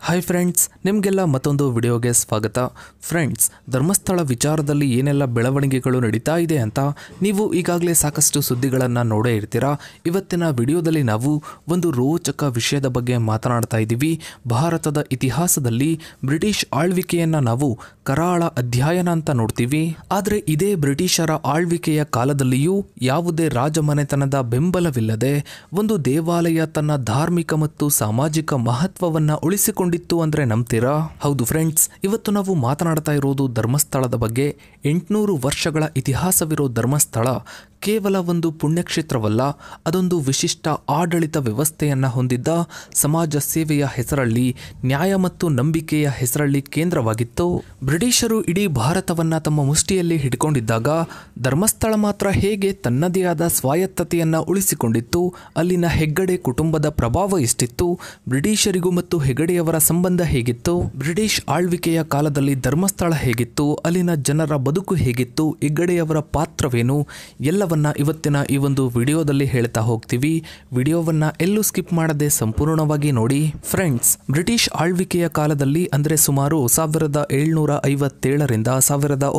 Hi friends, ನಿಮಗೆಲ್ಲ ಮತ್ತೊಂದು ವಿಡಿಯೋಗೆ ಸ್ವಾಗತ. ಫ್ರೆಂಡ್ಸ್, ಧರ್ಮಸ್ಥಳ ವಿಚಾರದಲ್ಲಿ ಏನೆಲ್ಲ ಬೆಳವಣಿಗೆಗಳು ನಡೀತಾ ಇದೆ ಅಂತ ನೀವು ಈಗಾಗಲೇ ಸಾಕಷ್ಟು ಸುದ್ದಿಗಳನ್ನು ನೋಡೇ ಇರ್ತೀರಾ. ಇವತ್ತಿನ ವಿಡಿಯೋದಲ್ಲಿ ನಾವು ಒಂದು ರೋಚಕ ವಿಷಯದ ಬಗ್ಗೆ ಮಾತನಾಡ್ತಾ ಇದ್ದೀವಿ. ಭಾರತದ ಇತಿಹಾಸದಲ್ಲಿ ಬ್ರಿಟಿಷ್ ಆಳ್ವಿಕೆಯನ್ನು ನಾವು ಕರಾಳ ಅಧ್ಯಯನ ಅಂತ ನೋಡ್ತೀವಿ. ಆದರೆ ಇದೇ ಬ್ರಿಟಿಷರ ಆಳ್ವಿಕೆಯ ಕಾಲದಲ್ಲಿಯೂ ಯಾವುದೇ ರಾಜಮನೆತನದ ಬೆಂಬಲವಿಲ್ಲದೆ ಒಂದು ದೇವಾಲಯ ತನ್ನ ಧಾರ್ಮಿಕ ಮತ್ತು ಸಾಮಾಜಿಕ ಮಹತ್ವವನ್ನು ಉಳಿಸಿಕೊಂಡಿತ್ತು ಅಂದ್ರೆ ನಂಬ್ತೀರಾ? ಹೌದು ಫ್ರೆಂಡ್ಸ್, ಇವತ್ತು ನಾವು ಮಾತನಾಡ್ತಾ ಇರೋದು ಧರ್ಮಸ್ಥಳದ ಬಗ್ಗೆ. 800 ವರ್ಷಗಳ ಇತಿಹಾಸವಿರೋ ಧರ್ಮಸ್ಥಳ ಕೇವಲ ಒಂದು ಪುಣ್ಯಕ್ಷೇತ್ರವಲ್ಲ, ಅದೊಂದು ವಿಶಿಷ್ಟ ಆಡಳಿತ ವ್ಯವಸ್ಥೆಯನ್ನು ಹೊಂದಿದ್ದ, ಸಮಾಜ ಸೇವೆಯ ಹೆಸರಲ್ಲಿ, ನ್ಯಾಯ ಮತ್ತು ನಂಬಿಕೆಯ ಹೆಸರಲ್ಲಿ ಕೇಂದ್ರವಾಗಿತ್ತು. ಬ್ರಿಟಿಷರು ಇಡೀ ಭಾರತವನ್ನು ತಮ್ಮ ಮುಷ್ಟಿಯಲ್ಲಿ ಹಿಡ್ಕೊಂಡಿದ್ದಾಗ ಧರ್ಮಸ್ಥಳ ಮಾತ್ರ ಹೇಗೆ ತನ್ನದೇ ಆದ ಸ್ವಾಯತ್ತತೆಯನ್ನು ಉಳಿಸಿಕೊಂಡಿತ್ತು? ಅಲ್ಲಿನ ಹೆಗ್ಗಡೆ ಕುಟುಂಬದ ಪ್ರಭಾವ ಎಷ್ಟಿತ್ತು? ಬ್ರಿಟಿಷರಿಗೂ ಮತ್ತು ಹೆಗಡೆಯವರ ಸಂಬಂಧ ಹೇಗಿತ್ತು? ಬ್ರಿಟಿಷ್ ಆಳ್ವಿಕೆಯ ಕಾಲದಲ್ಲಿ ಧರ್ಮಸ್ಥಳ ಹೇಗಿತ್ತು? ಅಲ್ಲಿನ ಜನರ ಬದುಕು ಹೇಗಿತ್ತು? ಹೆಗ್ಗಡೆಯವರ ಪಾತ್ರವೇನು? ಎಲ್ಲವನ್ನ ಇವತ್ತಿನ ಈ ಒಂದು ವಿಡಿಯೋದಲ್ಲಿ ಹೇಳ್ತಾ ಹೋಗ್ತೀವಿ. ವಿಡಿಯೋವನ್ನ ಎಲ್ಲೂ ಸ್ಕಿಪ್ ಮಾಡದೆ ಸಂಪೂರ್ಣವಾಗಿ ನೋಡಿ. ಫ್ರೆಂಡ್ಸ್, ಬ್ರಿಟಿಷ್ ಆಳ್ವಿಕೆಯ ಕಾಲದಲ್ಲಿ ಅಂದರೆ ಸುಮಾರು 1757ರಿಂದ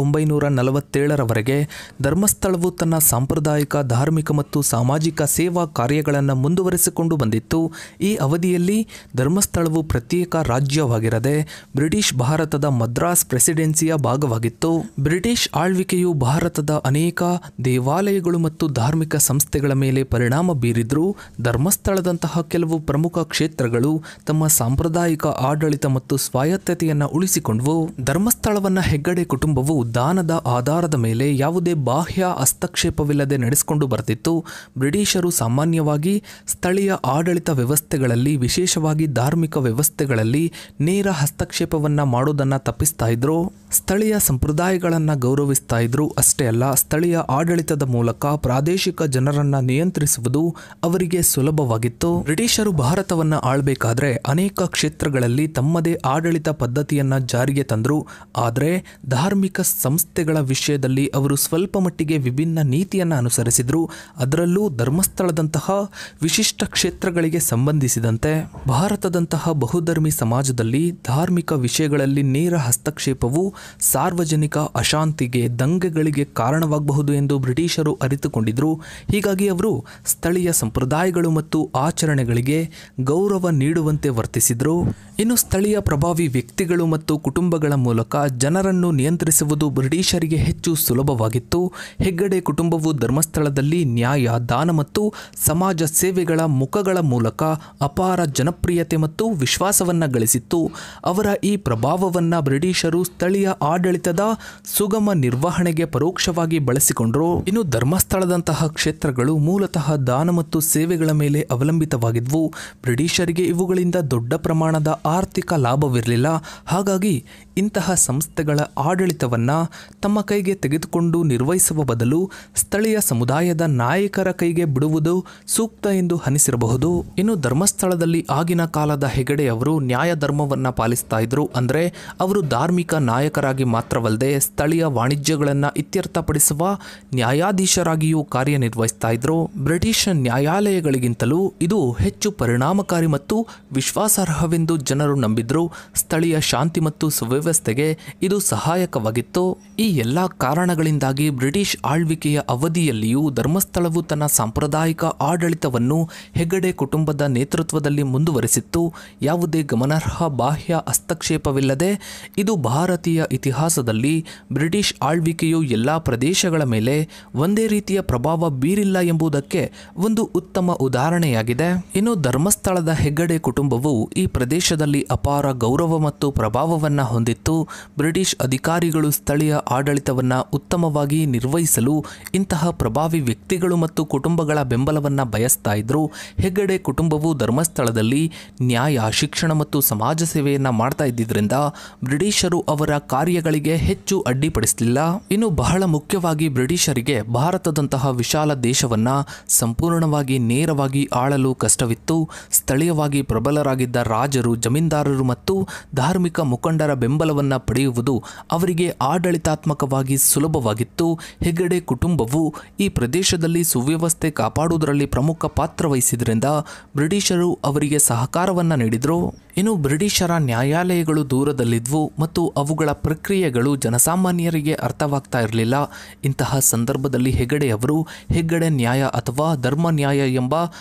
1947ರವರೆಗೆ ಧರ್ಮಸ್ಥಳವು ತನ್ನ ಸಾಂಪ್ರದಾಯಿಕ, ಧಾರ್ಮಿಕ ಮತ್ತು ಸಾಮಾಜಿಕ ಸೇವಾ ಕಾರ್ಯಗಳನ್ನು ಮುಂದುವರೆಸಿಕೊಂಡು ಬಂದಿತ್ತು. ಈ ಅವಧಿಯಲ್ಲಿ ಧರ್ಮಸ್ಥಳವು ಪ್ರತ್ಯೇಕ ರಾಜ್ಯವಾಗಿರದೆ ಬ್ರಿಟಿಷ್ ಭಾರತದ ಮದ್ರಾಸ್ ಪ್ರೆಸಿಡೆನ್ಸಿಯ ಭಾಗವಾಗಿತ್ತು. ಬ್ರಿಟಿಷ್ ಆಳ್ವಿಕೆಯು ಭಾರತದ ಅನೇಕ ದೇವಾಲಯಗಳು ಮತ್ತು ಧಾರ್ಮಿಕ ಸಂಸ್ಥೆಗಳ ಮೇಲೆ ಪರಿಣಾಮ ಬೀರಿದ್ರು. ಧರ್ಮಸ್ಥಳದಂತಹ ಕೆಲವು ಪ್ರಮುಖ ಕ್ಷೇತ್ರಗಳು ತಮ್ಮ ಸಾಂಪ್ರದಾಯಿಕ ಆಡಳಿತ ಮತ್ತು ಸ್ವಾಯತ್ತತೆಯನ್ನು ಉಳಿಸಿಕೊಂಡವು. ಧರ್ಮಸ್ಥಳವನ್ನ ಹೆಗ್ಗಡೆ ಕುಟುಂಬವು ದಾನದ ಆಧಾರದ ಮೇಲೆ ಯಾವುದೇ ಬಾಹ್ಯ ಹಸ್ತಕ್ಷೇಪವಿಲ್ಲದೆ ನಡೆಸಿಕೊಂಡು ಬರ್ತಿತ್ತು. ಬ್ರಿಟಿಷರು ಸಾಮಾನ್ಯವಾಗಿ ಸ್ಥಳೀಯ ಆಡಳಿತ ವ್ಯವಸ್ಥೆಗಳಲ್ಲಿ, ವಿಶೇಷವಾಗಿ ಧಾರ್ಮಿಕ ವ್ಯವಸ್ಥೆಗಳಲ್ಲಿ ನೇರ ಹಸ್ತಕ್ಷೇಪವನ್ನ ಮಾಡೋದನ್ನ ತಪ್ಪಿಸ್ತಾ ಇದ್ರು. ಸ್ಥಳೀಯ ಸಂಪ್ರದಾಯಗಳನ್ನ ಗೌರವಿಸ್ತಾ ಇದ್ರು. ಅಷ್ಟೇ ಅಲ್ಲ, ಸ್ಥಳೀಯ ಆಡಳಿತದ ಮೂಲಕ ಪ್ರಾದೇಶಿಕ ಜನರನ್ನ ನಿಯಂತ್ರಿಸುವುದು ಅವರಿಗೆ ಸುಲಭವಾಗಿತ್ತು. ಬ್ರಿಟಿಷರು ಭಾರತವನ್ನ ಆಳ್ಬೇಕಾದ್ರೆ ಅನೇಕ ಕ್ಷೇತ್ರಗಳಲ್ಲಿ ತಮ್ಮದೇ ಆಡಳಿತ ಪದ್ಧತಿಯನ್ನ ಜಾರಿಗೆ ತಂದ್ರು. ಆದರೆ ಧಾರ್ಮಿಕ ಸಂಸ್ಥೆಗಳ ವಿಷಯದಲ್ಲಿ ಅವರು ಸ್ವಲ್ಪ ಮಟ್ಟಿಗೆ ವಿಭಿನ್ನ ನೀತಿಯನ್ನ ಅನುಸರಿಸಿದ್ರು. ಅದರಲ್ಲೂ ಧರ್ಮಸ್ಥಳದಂತಹ ವಿಶಿಷ್ಟ ಕ್ಷೇತ್ರಗಳಿಗೆ ಸಂಬಂಧಿಸಿದಂತೆ ಭಾರತದಂತಹ ಬಹುಧರ್ಮಿ ಸಮಾಜದಲ್ಲಿ ಧಾರ್ಮಿಕ ವಿಷಯಗಳಲ್ಲಿ ನೇರ ಹಸ್ತಕ್ಷೇಪವು ಸಾರ್ವಜನಿಕ ಅಶಾಂತಿಗೆ, ದಂಗೆಗಳಿಗೆ ಕಾರಣವಾಗಬಹುದು ಎಂದು ಬ್ರಿಟಿಷರು ಅರಿತುಕೊಂಡಿದ್ರು. ಹೀಗಾಗಿ ಅವರು ಸ್ಥಳೀಯ ಸಂಪ್ರದಾಯಗಳು ಮತ್ತು ಆಚರಣೆಗಳಿಗೆ ಗೌರವ ನೀಡುವಂತೆ ವರ್ತಿಸಿದ್ರು. ಇನ್ನು ಸ್ಥಳೀಯ ಪ್ರಭಾವಿ ವ್ಯಕ್ತಿಗಳು ಮತ್ತು ಕುಟುಂಬಗಳ ಮೂಲಕ ಜನರನ್ನು ನಿಯಂತ್ರಿಸುವುದು ಬ್ರಿಟಿಷರಿಗೆ ಹೆಚ್ಚು ಸುಲಭವಾಗಿತ್ತು. ಹೆಗ್ಗಡೆ ಕುಟುಂಬವು ಧರ್ಮಸ್ಥಳದಲ್ಲಿ ನ್ಯಾಯ, ದಾನ ಮತ್ತು ಸಮಾಜ ಸೇವೆಗಳ ಮುಖಗಳ ಮೂಲಕ ಅಪಾರ ಜನಪ್ರಿಯತೆ ಮತ್ತು ವಿಶ್ವಾಸವನ್ನ ಗಳಿಸಿತ್ತು. ಅವರ ಈ ಪ್ರಭಾವವನ್ನ ಬ್ರಿಟಿಷರು ಸ್ಥಳೀಯ ಆಡಳಿತದ ಸುಗಮ ನಿರ್ವಹಣೆಗೆ ಪರೋಕ್ಷವಾಗಿ ಬಳಸಿಕೊಂಡರು. ಇನ್ನು ಧರ್ಮಸ್ಥಳದಂತಹ ಕ್ಷೇತ್ರಗಳು ಮೂಲತಃ ದಾನ ಮತ್ತು ಸೇವೆಗಳ ಮೇಲೆ ಅವಲಂಬಿತವಾಗಿದ್ವು. ಬ್ರಿಟಿಷರಿಗೆ ಇವುಗಳಿಂದ ದೊಡ್ಡ ಪ್ರಮಾಣದ ಆರ್ಥಿಕ ಲಾಭವಿರಲಿಲ್ಲ. ಹಾಗಾಗಿ ಇಂತಹ ಸಂಸ್ಥೆಗಳ ಆಡಳಿತವನ್ನ ತಮ್ಮ ಕೈಗೆ ತೆಗೆದುಕೊಂಡು ನಿರ್ವಹಿಸುವ ಬದಲು ಸ್ಥಳೀಯ ಸಮುದಾಯದ ನಾಯಕರ ಕೈಗೆ ಬಿಡುವುದು ಸೂಕ್ತ ಎಂದು ಅನಿಸಿರಬಹುದು. ಇನ್ನು ಧರ್ಮಸ್ಥಳದಲ್ಲಿ ಆಗಿನ ಕಾಲದ ಹೆಗಡೆಯವರು ನ್ಯಾಯ ಧರ್ಮವನ್ನ ಪಾಲಿಸ್ತಾ ಇದ್ರು. ಅಂದ್ರೆ ಅವರು ಧಾರ್ಮಿಕ ನಾಯಕರಾಗಿ ಮಾತ್ರವಲ್ಲದೆ ಸ್ಥಳೀಯ ವಾಣಿಜ್ಯಗಳನ್ನ ಇತ್ಯರ್ಥಪಡಿಸುವ ನ್ಯಾಯಾಧೀಶರಾಗಿಯೂ ಕಾರ್ಯನಿರ್ವಹಿಸ್ತಾ ಇದ್ರು. ಬ್ರಿಟಿಷ್ ನ್ಯಾಯಾಲಯಗಳಿಗಿಂತಲೂ ಇದು ಹೆಚ್ಚು ಪರಿಣಾಮಕಾರಿ ಮತ್ತು ವಿಶ್ವಾಸಾರ್ಹವೆಂದು ಜನರು ನಂಬಿದ್ರು. ಸ್ಥಳೀಯ ಶಾಂತಿ ಮತ್ತು ಸುವ್ಯವಸ್ಥೆಗೆ ಇದು ಸಹಾಯಕವಾಗಿತ್ತು. ಈ ಎಲ್ಲಾ ಕಾರಣಗಳಿಂದಾಗಿ ಬ್ರಿಟಿಷ್ ಆಳ್ವಿಕೆಯ ಅವಧಿಯಲ್ಲಿಯೂ ಧರ್ಮಸ್ಥಳವು ತನ್ನ ಸಾಂಪ್ರದಾಯಿಕ ಆಡಳಿತವನ್ನು ಹೆಗ್ಗಡೆ ಕುಟುಂಬದ ನೇತೃತ್ವದಲ್ಲಿ ಮುಂದುವರೆಸಿತ್ತು. ಯಾವುದೇ ಗಮನಾರ್ಹ ಬಾಹ್ಯ ಹಸ್ತಕ್ಷೇಪವಿಲ್ಲದೆ ಇದು ಭಾರತೀಯ ಇತಿಹಾಸದಲ್ಲಿ ಬ್ರಿಟಿಷ್ ಆಳ್ವಿಕೆಯು ಎಲ್ಲಾ ಪ್ರದೇಶಗಳ ಮೇಲೆ ಒಂದೇ ರೀತಿಯ ಪ್ರಭಾವ ಬೀರಿಲ್ಲ ಎಂಬುದಕ್ಕೆ ಒಂದು ಉತ್ತಮ ಉದಾಹರಣೆಯಾಗಿದೆ. ಇನ್ನು ಧರ್ಮಸ್ಥಳದ ಹೆಗ್ಗಡೆ ಕುಟುಂಬವು ಈ ಪ್ರದೇಶದಲ್ಲಿ ಅಪಾರ ಗೌರವ ಮತ್ತು ಪ್ರಭಾವವನ್ನ ಹೊಂದಿತ್ತು. ಬ್ರಿಟಿಷ್ ಅಧಿಕಾರಿಗಳು ಸ್ಥಳೀಯ ಆಡಳಿತವನ್ನ ಉತ್ತಮವಾಗಿ ನಿರ್ವಹಿಸಲು ಇಂತಹ ಪ್ರಭಾವಿ ವ್ಯಕ್ತಿಗಳು ಮತ್ತು ಕುಟುಂಬಗಳ ಬೆಂಬಲವನ್ನ ಬಯಸ್ತಾ ಇದ್ರು. ಹೆಗ್ಗಡೆ ಕುಟುಂಬವು ಧರ್ಮಸ್ಥಳದಲ್ಲಿ ನ್ಯಾಯ, ಶಿಕ್ಷಣ ಮತ್ತು ಸಮಾಜ ಸೇವೆಯನ್ನ ಮಾಡ್ತಾ ಇದ್ದಿದ್ರಿಂದ ಬ್ರಿಟಿಷರು ಅವರ ಕಾರ್ಯಗಳಿಗೆ ಹೆಚ್ಚು ಅಡ್ಡಿಪಡಿಸಲಿಲ್ಲ. ಇನ್ನು ಬಹಳ ಮುಖ್ಯವಾಗಿ ಬ್ರಿಟಿಷರಿಗೆ ಭಾರತದಂತಹ ವಿಶಾಲ ದೇಶವನ್ನ ಸಂಪೂರ್ಣವಾಗಿ ನೇರವಾಗಿ ಆಳಲು ಕಷ್ಟವಿತ್ತು. ಸ್ಥಳೀಯವಾಗಿ ಪ್ರಬಲರಾಗಿದ್ದ ರಾಜರು, ಜಮೀನ್ದಾರರು ಮತ್ತು ಧಾರ್ಮಿಕ ಮುಖಂಡರ ಬೆಂಬಲವನ್ನ ಪಡೆಯುವುದು ಅವರಿಗೆ ಆಡಳಿತಾತ್ಮಕ ತುಲನಾತ್ಮಕವಾಗಿ ಸುಲಭವಾಗಿತ್ತು. ಹೆಗ್ಗಡೆ ಕುಟುಂಬವು ಈ ಪ್ರದೇಶದಲ್ಲಿ ಸುವ್ಯವಸ್ಥೆ ಕಾಪಾಡುವುದರಲ್ಲಿ ಪ್ರಮುಖ ಪಾತ್ರ ವಹಿಸಿದ್ರಿಂದ ಬ್ರಿಟಿಷರು ಅವರಿಗೆ ಸಹಕಾರವನ್ನು ನೀಡಿದರು. ಇನ್ನು ಬ್ರಿಟಿಷರ ನ್ಯಾಯಾಲಯಗಳು ದೂರದಲ್ಲಿದ್ವು ಮತ್ತು ಅವುಗಳ ಪ್ರಕ್ರಿಯೆಗಳು ಜನಸಾಮಾನ್ಯರಿಗೆ ಅರ್ಥವಾಗ್ತಾ ಇರಲಿಲ್ಲ. ಇಂತಹ ಸಂದರ್ಭದಲ್ಲಿ ಹೆಗ್ಗಡೆಯವರು ಹೆಗ್ಗಡೆ ನ್ಯಾಯ ಅಥವಾ ಧರ್ಮ ನ್ಯಾಯ ಎಂಬ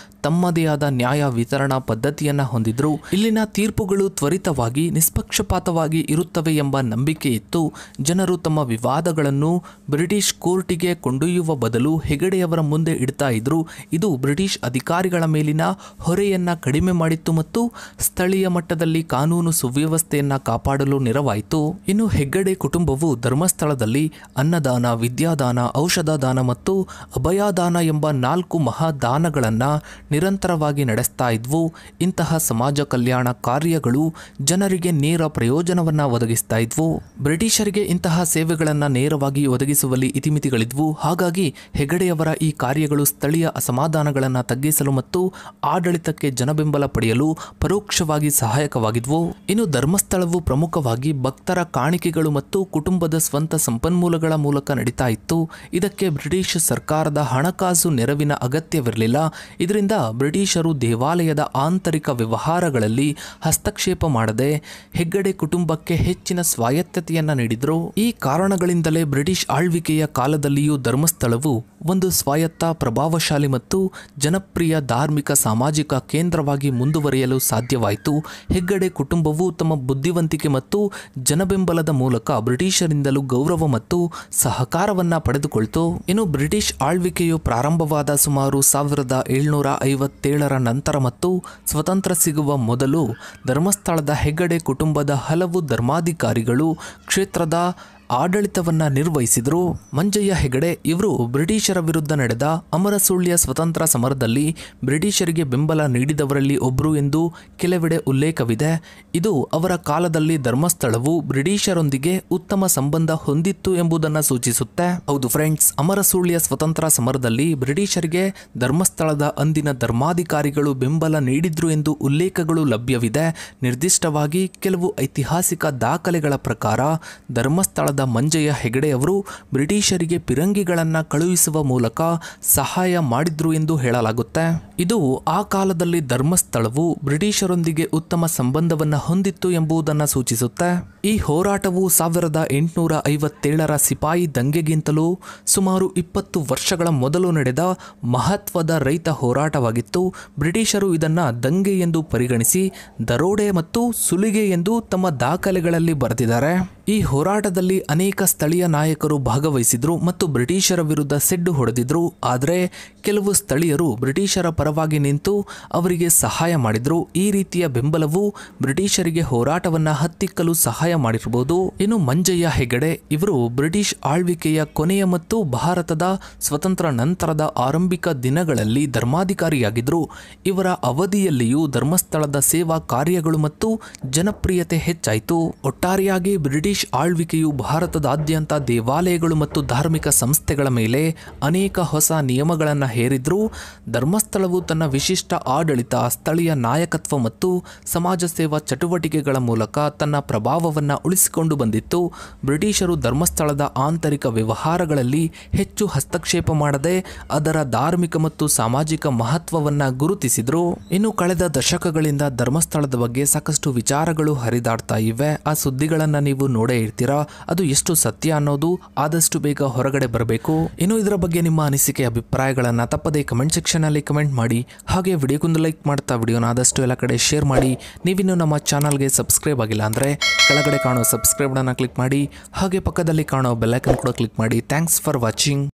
ತಮ್ಮದೇ ಆದ ನ್ಯಾಯ ವಿತರಣಾ ಪದ್ಧತಿಯನ್ನು ಹೊಂದಿದ್ರು. ಇಲ್ಲಿನ ತೀರ್ಪುಗಳು ತ್ವರಿತವಾಗಿ ನಿಷ್ಪಕ್ಷಪಾತವಾಗಿ ಇರುತ್ತವೆ ಎಂಬ ನಂಬಿಕೆ ಇತ್ತು. ಜನರು ತಮ್ಮ ವಿವಾದಗಳನ್ನು ಬ್ರಿಟಿಷ್ ಕೋರ್ಟಿಗೆ ಕೊಂಡೊಯ್ಯುವ ಬದಲು ಹೆಗ್ಗಡೆಯವರ ಮುಂದೆ ಇಡ್ತಾ ಇದ್ರು. ಇದು ಬ್ರಿಟಿಷ್ ಅಧಿಕಾರಿಗಳ ಮೇಲಿನ ಹೊರೆಯನ್ನ ಕಡಿಮೆ ಮಾಡಿತ್ತು ಮತ್ತು ಸ್ಥಳೀಯ ಮಟ್ಟದಲ್ಲಿ ಕಾನೂನು ಸುವ್ಯವಸ್ಥೆಯನ್ನ ಕಾಪಾಡಲು ನೆರವಾಯಿತು. ಇನ್ನು ಹೆಗ್ಗಡೆ ಕುಟುಂಬವು ಧರ್ಮಸ್ಥಳದಲ್ಲಿ ಅನ್ನದಾನ, ವಿದ್ಯಾದಾನ, ಔಷಧ ದಾನ ಮತ್ತು ಅಭಯದಾನ ಎಂಬ 4 ಮಹಾದಾನಗಳನ್ನ ನಿರಂತರವಾಗಿ ನಡೆಸ್ತಾ ಇದ್ವು. ಇಂತಹ ಸಮಾಜ ಕಲ್ಯಾಣ ಕಾರ್ಯಗಳು ಜನರಿಗೆ ನೇರ ಪ್ರಯೋಜನವನ್ನ ಒದಗಿಸ್ತಾ ಇದ್ವು. ಬ್ರಿಟಿಷರಿಗೆ ಇಂತಹ ಸೇವೆಗಳನ್ನು ನೇರವಾಗಿ ಒದಗಿಸುವಲ್ಲಿ ಇತಿಮಿತಿಗಳಿದ್ವು. ಹಾಗಾಗಿ ಹೆಗ್ಗಡೆಯವರ ಈ ಕಾರ್ಯಗಳು ಸ್ಥಳೀಯ ಅಸಮಾಧಾನಗಳನ್ನು ತಗ್ಗಿಸಲು ಮತ್ತು ಆಡಳಿತಕ್ಕೆ ಜನಬೆಂಬಲ ಪಡೆಯಲು ಪರೋಕ್ಷವಾಗಿ ಸಹಾಯಕವಾಗಿದ್ವು. ಇನ್ನು ಧರ್ಮಸ್ಥಳವು ಪ್ರಮುಖವಾಗಿ ಭಕ್ತರ ಕಾಣಿಕೆಗಳು ಮತ್ತು ಕುಟುಂಬದ ಸ್ವಂತ ಸಂಪನ್ಮೂಲಗಳ ಮೂಲಕ ನಡೀತಾ ಇತ್ತು. ಇದಕ್ಕೆ ಬ್ರಿಟಿಷ್ ಸರ್ಕಾರದ ಹಣಕಾಸು ನೆರವಿನ ಅಗತ್ಯವಿರಲಿಲ್ಲ. ಇದರಿಂದ ಬ್ರಿಟಿಷರು ದೇವಾಲಯದ ಆಂತರಿಕ ವ್ಯವಹಾರಗಳಲ್ಲಿ ಹಸ್ತಕ್ಷೇಪ ಮಾಡದೆ ಹೆಗ್ಗಡೆ ಕುಟುಂಬಕ್ಕೆ ಹೆಚ್ಚಿನ ಸ್ವಾಯತ್ತತೆಯನ್ನ ನೀಡಿದರು. ಈ ಕಾರಣಗಳಿಂದಲೇ ಬ್ರಿಟಿಷ್ ಆಳ್ವಿಕೆಯ ಕಾಲದಲ್ಲಿಯೂ ಧರ್ಮಸ್ಥಳವು ಒಂದು ಸ್ವಾಯತ್ತ, ಪ್ರಭಾವಶಾಲಿ ಮತ್ತು ಜನಪ್ರಿಯ ಧಾರ್ಮಿಕ ಸಾಮಾಜಿಕ ಕೇಂದ್ರವಾಗಿ ಮುಂದುವರಿಯಲು ಸಾಧ್ಯವಾಯಿತು. ಹೆಗ್ಗಡೆ ಕುಟುಂಬವು ತಮ್ಮ ಬುದ್ಧಿವಂತಿಕೆ ಮತ್ತು ಜನಬೆಂಬಲದ ಮೂಲಕ ಬ್ರಿಟಿಷರಿಂದಲೂ ಗೌರವ ಮತ್ತು ಸಹಕಾರವನ್ನ ಪಡೆದುಕೊಳ್ತು. ಇನ್ನು ಬ್ರಿಟಿಷ್ ಆಳ್ವಿಕೆಯು ಪ್ರಾರಂಭವಾದ ಸುಮಾರು 1757ರ ನಂತರ ಮತ್ತು ಸ್ವತಂತ್ರ ಸಿಗುವ ಮೊದಲು ಧರ್ಮಸ್ಥಳದ ಹೆಗ್ಗಡೆ ಕುಟುಂಬದ ಹಲವು ಧರ್ಮಾಧಿಕಾರಿಗಳು ಕ್ಷೇತ್ರದ ಆಡಳಿತವನ್ನ ನಿರ್ವಹಿಸಿದರು. ಮಂಜಯ್ಯ ಹೆಗಡೆ ಇವರು ಬ್ರಿಟಿಷರ ವಿರುದ್ಧ ನಡೆದ ಅಮರಸುಳ್ಯ ಸ್ವತಂತ್ರ ಸಮರದಲ್ಲಿ ಬ್ರಿಟಿಷರಿಗೆ ಬೆಂಬಲ ನೀಡಿದವರಲ್ಲಿ ಒಬ್ಬರು ಎಂದು ಕೆಲವೆಡೆ ಉಲ್ಲೇಖವಿದೆ. ಇದು ಅವರ ಕಾಲದಲ್ಲಿ ಧರ್ಮಸ್ಥಳವು ಬ್ರಿಟಿಷರೊಂದಿಗೆ ಉತ್ತಮ ಸಂಬಂಧ ಹೊಂದಿತ್ತು ಎಂಬುದನ್ನು ಸೂಚಿಸುತ್ತೆ. ಹೌದು ಫ್ರೆಂಡ್ಸ್, ಅಮರಸುಳ್ಯ ಸ್ವತಂತ್ರ ಸಮರದಲ್ಲಿ ಬ್ರಿಟಿಷರಿಗೆ ಧರ್ಮಸ್ಥಳದ ಅಂದಿನ ಧರ್ಮಾಧಿಕಾರಿಗಳು ಬೆಂಬಲ ನೀಡಿದ್ರು ಎಂದು ಉಲ್ಲೇಖಗಳು ಲಭ್ಯವಿದೆ. ನಿರ್ದಿಷ್ಟವಾಗಿ ಕೆಲವು ಐತಿಹಾಸಿಕ ದಾಖಲೆಗಳ ಪ್ರಕಾರ ಧರ್ಮಸ್ಥಳದ ಮಂಜಯ್ಯ ಹೆಗಡೆಯವರು ಬ್ರಿಟಿಷರಿಗೆ ಪಿರಂಗಿಗಳನ್ನ ಕಳುಹಿಸುವ ಮೂಲಕ ಸಹಾಯ ಮಾಡಿದ್ರು ಎಂದು ಹೇಳಲಾಗುತ್ತೆ. ಇದು ಆ ಕಾಲದಲ್ಲಿ ಧರ್ಮಸ್ಥಳವು ಬ್ರಿಟಿಷರೊಂದಿಗೆ ಉತ್ತಮ ಸಂಬಂಧವನ್ನ ಹೊಂದಿತ್ತು ಎಂಬುದನ್ನು ಸೂಚಿಸುತ್ತೆ. ಈ ಹೋರಾಟವು 1857ರ ಸಿಪಾಯಿ ದಂಗೆಗಿಂತಲೂ ಸುಮಾರು 20 ವರ್ಷಗಳ ಮೊದಲು ನಡೆದ ಮಹತ್ವದ ರೈತ ಹೋರಾಟವಾಗಿತ್ತು. ಬ್ರಿಟಿಷರು ಇದನ್ನ ದಂಗೆ ಎಂದು ಪರಿಗಣಿಸಿ ದರೋಡೆ ಮತ್ತು ಸುಲಿಗೆ ಎಂದು ತಮ್ಮ ದಾಖಲೆಗಳಲ್ಲಿ ಬರೆದಿದ್ದಾರೆ. ಈ ಹೋರಾಟದಲ್ಲಿ ಅನೇಕ ಸ್ಥಳೀಯ ನಾಯಕರು ಭಾಗವಹಿಸಿದ್ರು ಮತ್ತು ಬ್ರಿಟಿಷರ ವಿರುದ್ಧ ಸೆಡ್ಡು ಹೊಡೆದಿದ್ರು. ಆದರೆ ಕೆಲವು ಸ್ಥಳೀಯರು ಬ್ರಿಟಿಷರ ಪರವಾಗಿ ನಿಂತು ಅವರಿಗೆ ಸಹಾಯ ಮಾಡಿದ್ರು. ಈ ರೀತಿಯ ಬೆಂಬಲವು ಬ್ರಿಟಿಷರಿಗೆ ಹೋರಾಟವನ್ನ ಹತ್ತಿಕ್ಕಲು ಸಹಾಯ ಮಾಡಿರಬಹುದು. ಇನ್ನು ಮಂಜಯ್ಯ ಹೆಗಡೆ ಇವರು ಬ್ರಿಟಿಷ್ ಆಳ್ವಿಕೆಯ ಕೊನೆಯ ಮತ್ತು ಭಾರತದ ಸ್ವತಂತ್ರ ನಂತರದ ಆರಂಭಿಕ ದಿನಗಳಲ್ಲಿ ಧರ್ಮಾಧಿಕಾರಿಯಾಗಿದ್ರು. ಇವರ ಅವಧಿಯಲ್ಲಿಯೂ ಧರ್ಮಸ್ಥಳದ ಸೇವಾ ಕಾರ್ಯಗಳು ಮತ್ತು ಜನಪ್ರಿಯತೆ ಹೆಚ್ಚಾಯಿತು. ಒಟ್ಟಾರೆಯಾಗಿ ಬ್ರಿಟಿಷ್ ಆಳ್ವಿಕೆಯು ಭಾರತದಾದ್ಯಂತ ದೇವಾಲಯಗಳು ಮತ್ತು ಧಾರ್ಮಿಕ ಸಂಸ್ಥೆಗಳ ಮೇಲೆ ಅನೇಕ ಹೊಸ ನಿಯಮಗಳನ್ನು ಹೇರಿದ್ರು. ಧರ್ಮಸ್ಥಳವು ತನ್ನ ವಿಶಿಷ್ಟ ಆಡಳಿತ, ಸ್ಥಳೀಯ ನಾಯಕತ್ವ ಮತ್ತು ಸಮಾಜ ಸೇವಾ ಚಟುವಟಿಕೆಗಳ ಮೂಲಕ ತನ್ನ ಪ್ರಭಾವವನ್ನು ಉಳಿಸಿಕೊಂಡು ಬಂದಿತ್ತು. ಬ್ರಿಟಿಷರು ಧರ್ಮಸ್ಥಳದ ಆಂತರಿಕ ವ್ಯವಹಾರಗಳಲ್ಲಿ ಹೆಚ್ಚು ಹಸ್ತಕ್ಷೇಪ ಮಾಡದೆ ಅದರ ಧಾರ್ಮಿಕ ಮತ್ತು ಸಾಮಾಜಿಕ ಮಹತ್ವವನ್ನು ಗುರುತಿಸಿದ್ರು. ಇನ್ನು ಕಳೆದ ದಶಕಗಳಿಂದ ಧರ್ಮಸ್ಥಳದ ಬಗ್ಗೆ ಸಾಕಷ್ಟು ವಿಚಾರಗಳು ಹರಿದಾಡ್ತಾ ಇವೆ. ಆ ಸುದ್ದಿಗಳನ್ನು ನೀವು ನೋಡೇ ಇರ್ತೀರಾ. ಅದು ಎಷ್ಟು ಸತ್ಯ ಅನ್ನೋದು ಆದಷ್ಟು ಬೇಗ ಹೊರಗಡೆ ಬರಬೇಕು. ಇನ್ನು ಇದರ ಬಗ್ಗೆ ನಿಮ್ಮ ಅನಿಸಿಕೆ, ಅಭಿಪ್ರಾಯಗಳನ್ನು ತಪ್ಪದೇ ಕಮೆಂಟ್ ಸೆಕ್ಷನ್ ಅಲ್ಲಿ ಕಮೆಂಟ್ ಮಾಡಿ. ಹಾಗೆ ವಿಡಿಯೋಗೊಂದು ಲೈಕ್ ಮಾಡ್ತಾ ವಿಡಿಯೋನ ಆದಷ್ಟು ಎಲ್ಲ ಕಡೆ ಶೇರ್ ಮಾಡಿ. ನೀವಿನ್ನು ನಮ್ಮ ಚಾನಲ್ಗೆ ಸಬ್ಸ್ಕ್ರೈಬ್ ಆಗಿಲ್ಲ ಅಂದರೆ ಕೆಳಗಡೆ ಕಾಣೋ ಸಬ್ಸ್ಕ್ರೈಬ್ ಅನ್ನು ಕ್ಲಿಕ್ ಮಾಡಿ. ಹಾಗೆ ಪಕ್ಕದಲ್ಲಿ ಕಾಣೋ ಬೆಲ್ ಐಕಾನ್ ಕೂಡ ಕ್ಲಿಕ್ ಮಾಡಿ. Thanks for watching.